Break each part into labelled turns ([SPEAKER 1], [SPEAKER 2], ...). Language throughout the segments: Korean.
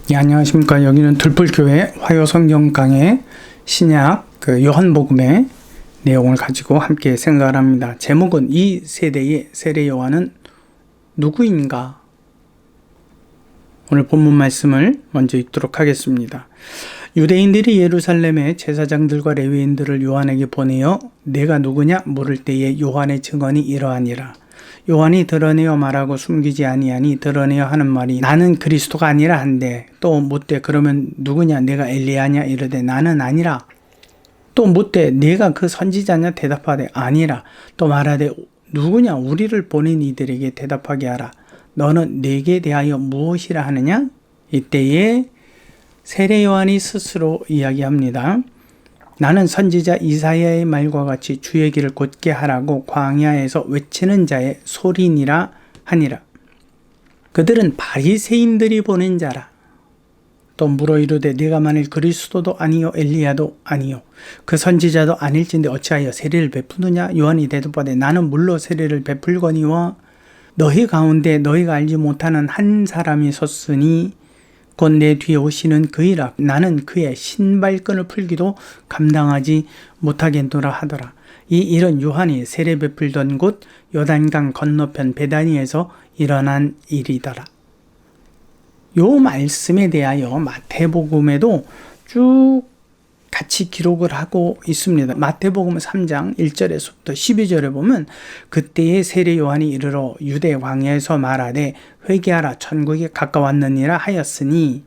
[SPEAKER 1] 네, 안녕하십니까. 여기는 들풀교회 화요성경 강의 신약 요한복음의 내용을 가지고 함께 생각을 합니다. 제목은 이 세대의 세례 요한은 누구인가? 오늘 본문 말씀을 먼저 읽도록 하겠습니다. 유대인들이 예루살렘의 제사장들과 레위인들을 요한에게 보내어 내가 누구냐 물을 때에 요한의 증언이 이러하니라. 요한이 드러내어 말하고 숨기지 아니하니 드러내어 하는 말이 나는 그리스도가 아니라 한데, 또 묻되 그러면 누구냐 내가 엘리야냐 이르되 나는 아니라. 또 묻되 내가 그 선지자냐 대답하되 아니라. 또 말하되 누구냐 우리를 보낸 이들에게 대답하게 하라. 너는 내게 대하여 무엇이라 하느냐? 이때에 세례 요한이 스스로 이야기합니다. 나는 선지자 이사야의 말과 같이 주의 길을 곧게 하라고 광야에서 외치는 자의 소리니라 하니라. 그들은 바리새인들이 보낸 자라. 또 물어 이르되 네가 만일 그리스도도 아니요 엘리야도 아니요 그 선지자도 아닐진데 어찌하여 세례를 베푸느냐? 요한이 대답하되 나는 물로 세례를 베풀거니와 너희 가운데 너희가 알지 못하는 한 사람이 섰으니 곧 내 뒤에 오시는 그이라. 나는 그의 신발끈을 풀기도 감당하지 못하겠노라 하더라. 이 일은 요한이 세례 베풀던 곳 요단강 건너편 베다니에서 일어난 일이더라. 요 말씀에 대하여 마태복음에도 쭉 같이 기록을 하고 있습니다. 마태복음 3장 1절에서부터 12절에 보면 그때에 세례 요한이 이르러 유대 광야에서 말하되 회개하라 천국이 가까웠느니라 하였으니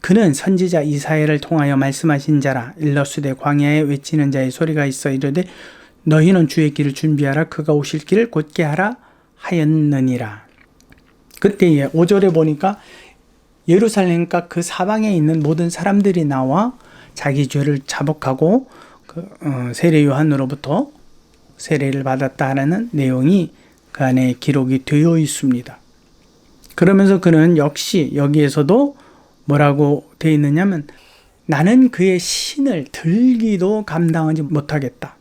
[SPEAKER 1] 그는 선지자 이사야를 통하여 말씀하신 자라. 일러스되 광야에 외치는 자의 소리가 있어 이르되 너희는 주의 길을 준비하라 그가 오실 길을 곧게 하라 하였느니라. 그때에 5절에 보니까 예루살렘과 그 사방에 있는 모든 사람들이 나와 자기 죄를 자복하고 세례 요한으로부터 세례를 받았다라는 내용이 그 안에 기록이 되어 있습니다. 그러면서 그는 역시 여기에서도 뭐라고 되어 있느냐면 나는 그의 신을 들기도 감당하지 못하겠다.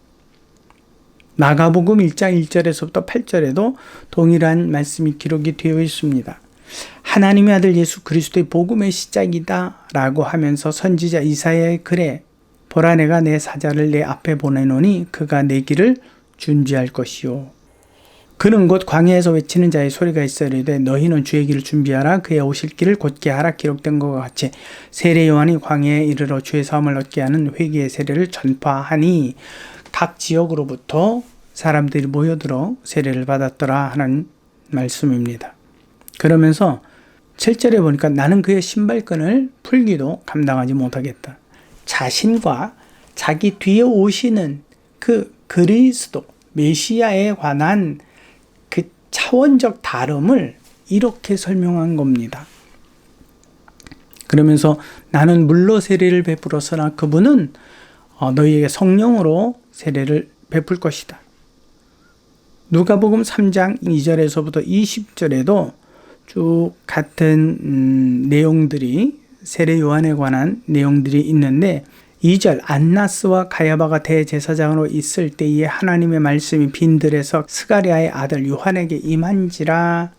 [SPEAKER 1] 마가복음 1장 1절에서부터 8절에도 동일한 말씀이 기록이 되어 있습니다. 하나님의 아들 예수 그리스도의 복음의 시작이다 라고 하면서 선지자 이사야의 글에 보라 내가 내 사자를 내 앞에 보내노니 그가 내 길을 준비할 것이요 그는 곧 광야에서 외치는 자의 소리가 있어 이르되 너희는 주의 길을 준비하라 그의 오실 길을 곧게 하라. 기록된 것과 같이 세례 요한이 광야에 이르러 주의 사함을 얻게 하는 회개의 세례를 전파하니 각 지역으로부터 사람들이 모여들어 세례를 받았더라 하는 말씀입니다. 그러면서 7절에 보니까 나는 그의 신발끈을 풀기도 감당하지 못하겠다. 자신과 자기 뒤에 오시는 그 그리스도 메시아에 관한 그 차원적 다름을 이렇게 설명한 겁니다. 그러면서 나는 물로 세례를 베풀었으나 그분은 너희에게 성령으로 세례를 베풀 것이다. 누가복음 3장 2절에서부터 20절에도 쭉 같은 내용들이 세례 요한에 관한 내용들이 있는데 2절 안나스와 가야바가 대제사장으로 있을 때에 하나님의 말씀이 빈들에서 스가랴의 아들 요한에게 임한지라.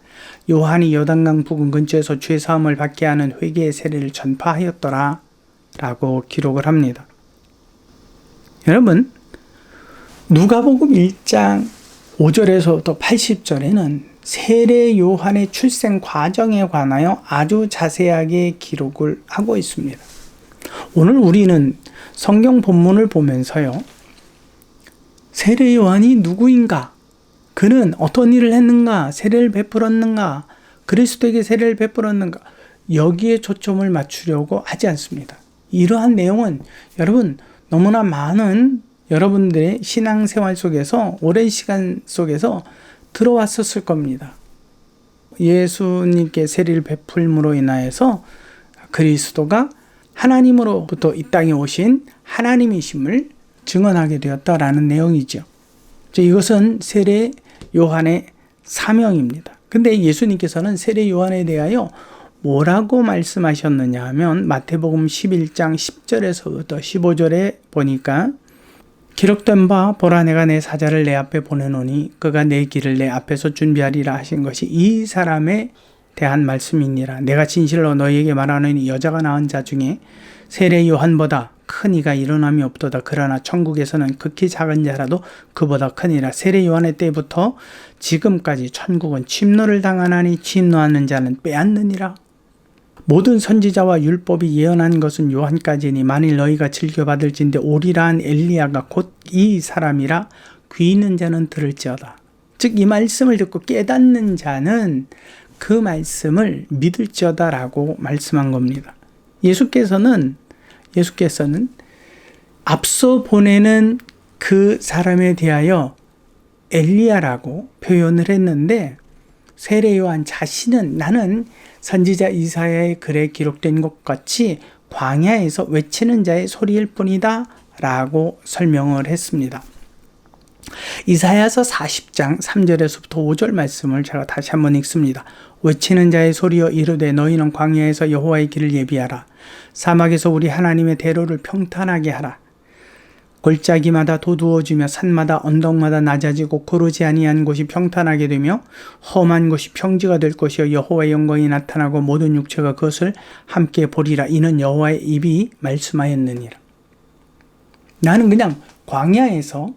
[SPEAKER 1] 요한이 요단강 부근 근처에서 죄 사함을 받게 하는 회개의 세례를 전파하였더라 라고 기록을 합니다. 여러분 누가복음 1장 5절에서부터 80절에는 세례 요한의 출생 과정에 관하여 아주 자세하게 기록을 하고 있습니다. 오늘 우리는 성경 본문을 보면서요. 세례 요한이 누구인가? 그는 어떤 일을 했는가? 세례를 베풀었는가? 그리스도에게 세례를 베풀었는가? 여기에 초점을 맞추려고 하지 않습니다. 이러한 내용은 여러분 너무나 많은 여러분들의 신앙생활 속에서 오랜 시간 속에서 들어왔었을 겁니다. 예수님께 세례를 베풀므로 인하여서 그리스도가 하나님으로부터 이 땅에 오신 하나님이심을 증언하게 되었다라는 내용이죠. 이것은 세례 요한의 사명입니다. 근데 예수님께서는 세례 요한에 대하여 뭐라고 말씀하셨느냐 하면 마태복음 11장 10절에서부터 15절에 보니까 기록된 바 보라 내가 내 사자를 내 앞에 보내노니 그가 내 길을 내 앞에서 준비하리라 하신 것이 이 사람의 대한 말씀이니라. 내가 진실로 너희에게 말하노니 여자가 낳은 자 중에 세례 요한보다 큰 이가 일어남이 없도다. 그러나 천국에서는 극히 작은 자라도 그보다 크니라. 세례 요한의 때부터 지금까지 천국은 침노를 당하나니 침노하는 자는 빼앗느니라. 모든 선지자와 율법이 예언한 것은 요한까지니 만일 너희가 즐겨받을진대 오리라 한 엘리야가 곧 이 사람이라 귀 있는 자는 들을지어다. 즉 이 말씀을 듣고 깨닫는 자는 그 말씀을 믿을지어다라고 말씀한 겁니다. 예수께서는 앞서 보내는 그 사람에 대하여 엘리야라고 표현을 했는데 세례 요한 자신은 나는 선지자 이사야의 글에 기록된 것 같이 광야에서 외치는 자의 소리일 뿐이다 라고 설명을 했습니다. 이사야서 40장 3절에서부터 5절 말씀을 제가 다시 한번 읽습니다. 외치는 자의 소리여 이르되 너희는 광야에서 여호와의 길을 예비하라. 사막에서 우리 하나님의 대로를 평탄하게 하라. 골짜기마다 도두어지며 산마다 언덕마다 낮아지고 고르지 아니한 곳이 평탄하게 되며 험한 곳이 평지가 될 것이요 여호와의 영광이 나타나고 모든 육체가 그것을 함께 보리라. 이는 여호와의 입이 말씀하였느니라. 나는 그냥 광야에서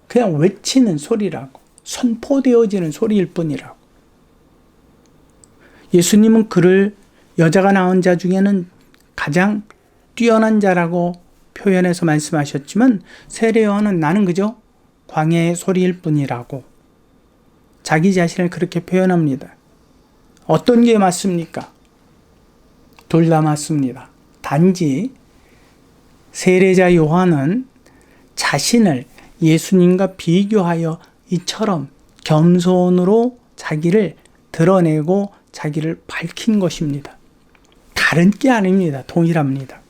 [SPEAKER 1] 그냥 외치는 소리라고, 선포되어지는 소리일 뿐이라고. 예수님은 그를 여자가 낳은 자 중에는 가장 뛰어난 자라고 표현해서 말씀하셨지만 세례 요한은 나는 그저 광야의 소리일 뿐이라고 자기 자신을 그렇게 표현합니다. 어떤 게 맞습니까? 둘 다 맞습니다. 단지 세례자 요한은 자신을 예수님과 비교하여 이처럼 겸손으로 자기를 드러내고 자기를 밝힌 것입니다. 다른 게 아닙니다. 동일합니다.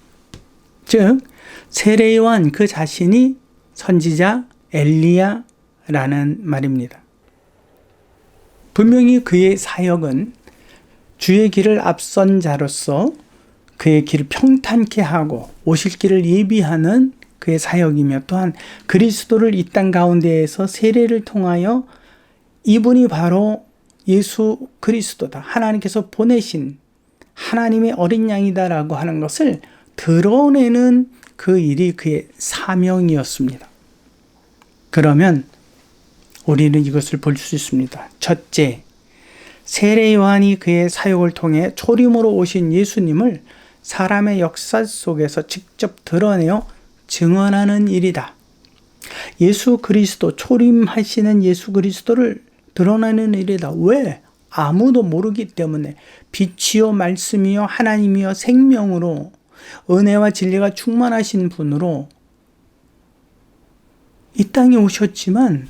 [SPEAKER 1] 즉 세례 요한 그 자신이 선지자 엘리야라는 말입니다. 분명히 그의 사역은 주의 길을 앞선 자로서 그의 길을 평탄케 하고 오실 길을 예비하는 그의 사역이며 또한 그리스도를 이 땅 가운데에서 세례를 통하여 이분이 바로 예수 그리스도다. 하나님께서 보내신 하나님의 어린 양이다라고 하는 것을 드러내는 그 일이 그의 사명이었습니다. 그러면 우리는 이것을 볼 수 있습니다. 첫째, 세례 요한이 그의 사역을 통해 초림으로 오신 예수님을 사람의 역사 속에서 직접 드러내어 증언하는 일이다. 예수 그리스도, 초림하시는 예수 그리스도를 드러내는 일이다. 왜? 아무도 모르기 때문에 빛이요 말씀이요 하나님이요 생명으로 은혜와 진리가 충만하신 분으로 이 땅에 오셨지만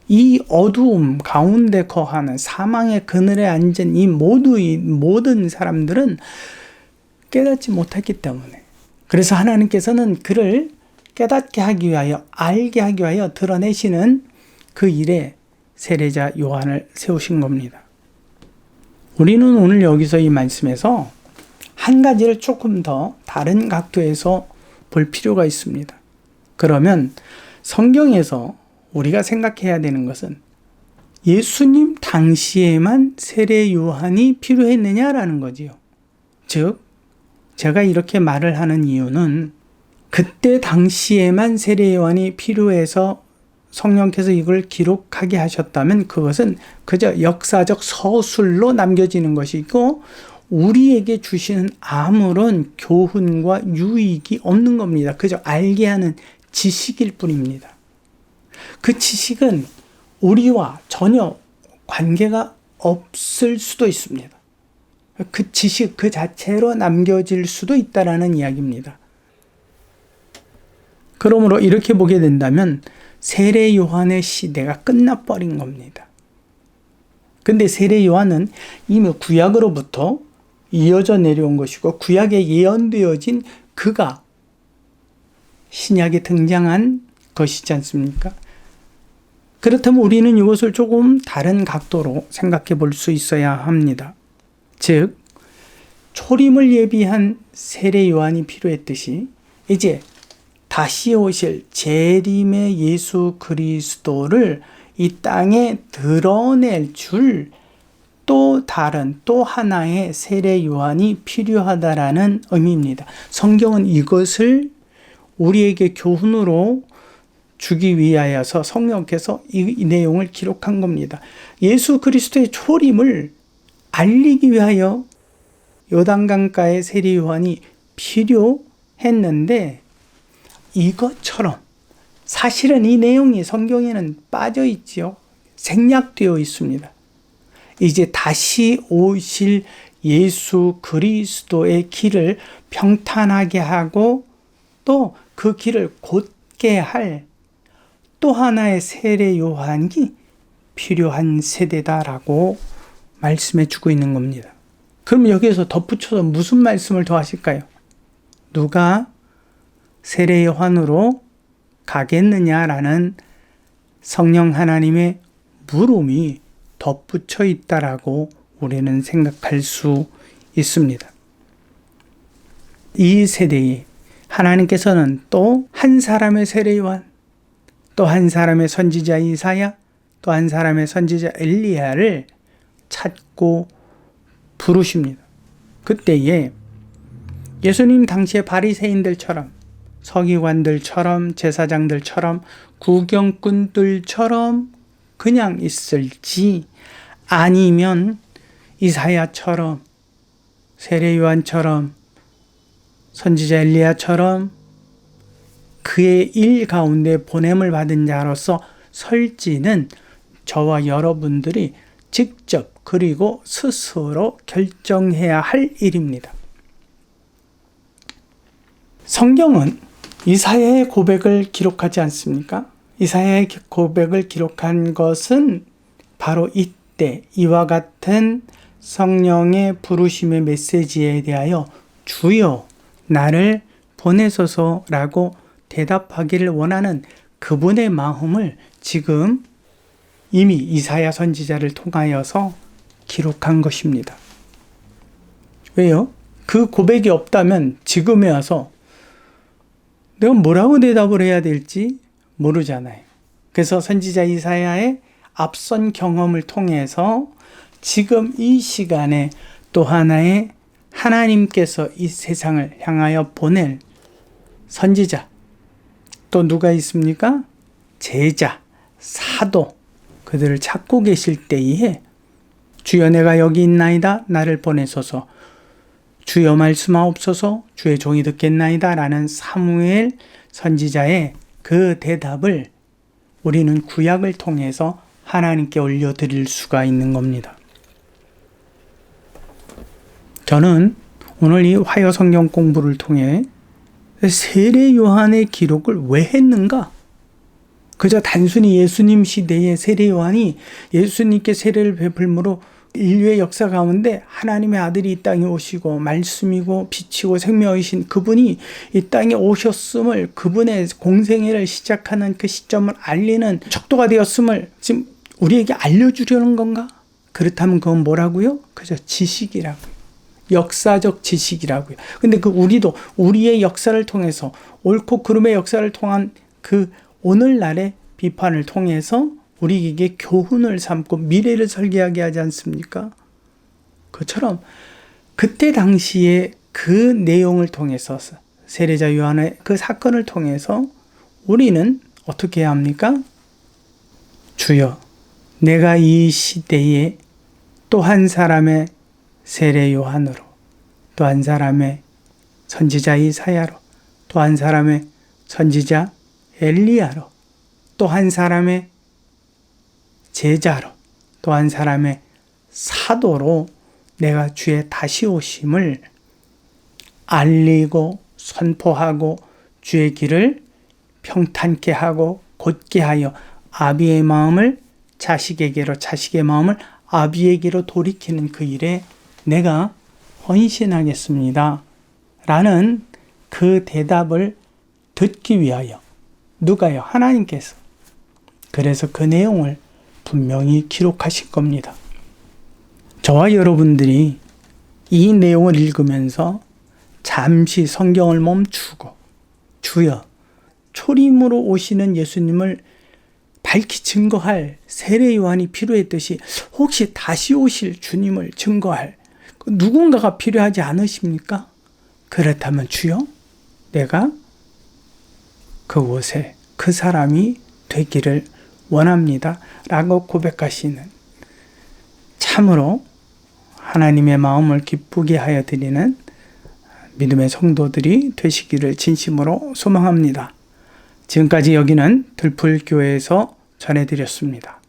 [SPEAKER 1] 이 어두움 가운데 거하는 사망의 그늘에 앉은 이 모든 사람들은 깨닫지 못했기 때문에 그래서 하나님께서는 그를 깨닫게 하기 위하여 알게 하기 위하여 드러내시는 그 일에 세례자 요한을 세우신 겁니다. 우리는 오늘 여기서 이 말씀에서 한 가지를 조금 더 다른 각도에서 볼 필요가 있습니다. 그러면 성경에서 우리가 생각해야 되는 것은 예수님 당시에만 세례 요한이 필요했느냐라는 거지요. 즉, 제가 이렇게 말을 하는 이유는 그때 당시에만 세례 요한이 필요해서 성령께서 이걸 기록하게 하셨다면 그것은 그저 역사적 서술로 남겨지는 것이고 우리에게 주시는 아무런 교훈과 유익이 없는 겁니다. 그저 알게 하는 지식일 뿐입니다. 그 지식은 우리와 전혀 관계가 없을 수도 있습니다. 그 지식 그 자체로 남겨질 수도 있다라는 이야기입니다. 그러므로 이렇게 보게 된다면 세례 요한의 시대가 끝나버린 겁니다. 근데 세례 요한은 이미 구약으로부터 이어져 내려온 것이고 구약에 예언되어진 그가 신약에 등장한 것이지 않습니까? 그렇다면 우리는 이것을 조금 다른 각도로 생각해 볼 수 있어야 합니다. 즉, 초림을 예비한 세례 요한이 필요했듯이 이제 다시 오실 재림의 예수 그리스도를 이 땅에 드러낼 줄 또 다른 또 하나의 세례 요한이 필요하다라는 의미입니다. 성경은 이것을 우리에게 교훈으로 주기 위하여서 성령께서 이 내용을 기록한 겁니다. 예수 그리스도의 초림을 알리기 위하여 요단강가의 세례 요한이 필요했는데, 이것처럼 사실은 이 내용이 성경에는 빠져 있지요. 생략되어 있습니다. 이제 다시 오실 예수 그리스도의 길을 평탄하게 하고 또 그 길을 곧게 할 또 하나의 세례 요한이 필요한 세대다라고 말씀해 주고 있는 겁니다. 그럼 여기에서 덧붙여서 무슨 말씀을 더 하실까요? 누가 세례 요한으로 가겠느냐라는 성령 하나님의 물음이 덧붙여 있다라고 우리는 생각할 수 있습니다. 이 세대에 하나님께서는 또 한 사람의 세례 요한, 또 한 사람의 선지자 이사야, 또 한 사람의 선지자 엘리야를 찾고 부르십니다. 그때에 예수님 당시의 바리새인들처럼, 서기관들처럼, 제사장들처럼, 구경꾼들처럼 그냥 있을지, 아니면 이사야처럼, 세례 요한처럼, 선지자 엘리야처럼 그의 일 가운데 보냄을 받은 자로서 설지는 저와 여러분들이 직접 그리고 스스로 결정해야 할 일입니다. 성경은 이사야의 고백을 기록하지 않습니까? 이사야의 고백을 기록한 것은 바로 이때 이와 같은 성령의 부르심의 메시지에 대하여 주여 나를 보내소서라고 대답하기를 원하는 그분의 마음을 지금 이미 이사야 선지자를 통하여서 기록한 것입니다. 왜요? 그 고백이 없다면 지금에 와서 내가 뭐라고 대답을 해야 될지 모르잖아요. 그래서 선지자 이사야의 앞선 경험을 통해서 지금 이 시간에 또 하나의 하나님께서 이 세상을 향하여 보낼 선지자, 또 누가 있습니까? 제자, 사도, 그들을 찾고 계실 때에 주여 내가 여기 있나이다 나를 보내소서, 주여 말씀하옵소서 주의 종이 듣겠나이다 라는 사무엘 선지자의 그 대답을 우리는 구약을 통해서 하나님께 올려드릴 수가 있는 겁니다. 저는 오늘 이 화요 성경 공부를 통해 세례 요한의 기록을 왜 했는가? 그저 단순히 예수님 시대의 세례 요한이 예수님께 세례를 베풀므로 인류의 역사 가운데 하나님의 아들이 이 땅에 오시고 말씀이고 빛이고 생명이신 그분이 이 땅에 오셨음을, 그분의 공생애를 시작하는 그 시점을 알리는 척도가 되었음을 지금 우리에게 알려주려는 건가? 그렇다면 그건 뭐라고요? 그저 지식이라고요. 역사적 지식이라고요. 근데 그 우리도 우리의 역사를 통해서 옳고 그름의 역사를 통한 그 오늘날의 비판을 통해서 우리에게 교훈을 삼고 미래를 설계하게 하지 않습니까? 그처럼 그때 당시에 그 내용을 통해서 세례자 요한의 그 사건을 통해서 우리는 어떻게 해야 합니까? 주여 내가 이 시대에 또 한 사람의 세례 요한으로, 또 한 사람의 선지자 이사야로, 또 한 사람의 선지자 엘리야로, 또 한 사람의 제자로, 또 한 사람의 사도로 내가 주의 다시 오심을 알리고 선포하고 주의 길을 평탄케 하고 곧게 하여 아비의 마음을 자식에게로, 자식의 마음을 아비에게로 돌이키는 그 일에 내가 헌신하겠습니다 라는 그 대답을 듣기 위하여 누가요? 하나님께서 그래서 그 내용을 분명히 기록하신 겁니다. 저와 여러분들이 이 내용을 읽으면서 잠시 성경을 멈추고 주여 초림으로 오시는 예수님을 밝히 증거할 세례 요한이 필요했듯이 혹시 다시 오실 주님을 증거할 누군가가 필요하지 않으십니까? 그렇다면 주여, 내가 그곳에 그 사람이 되기를 원합니다. 라고 고백하시는 참으로 하나님의 마음을 기쁘게 하여 드리는 믿음의 성도들이 되시기를 진심으로 소망합니다. 지금까지 여기는 들풀교회에서 전해드렸습니다.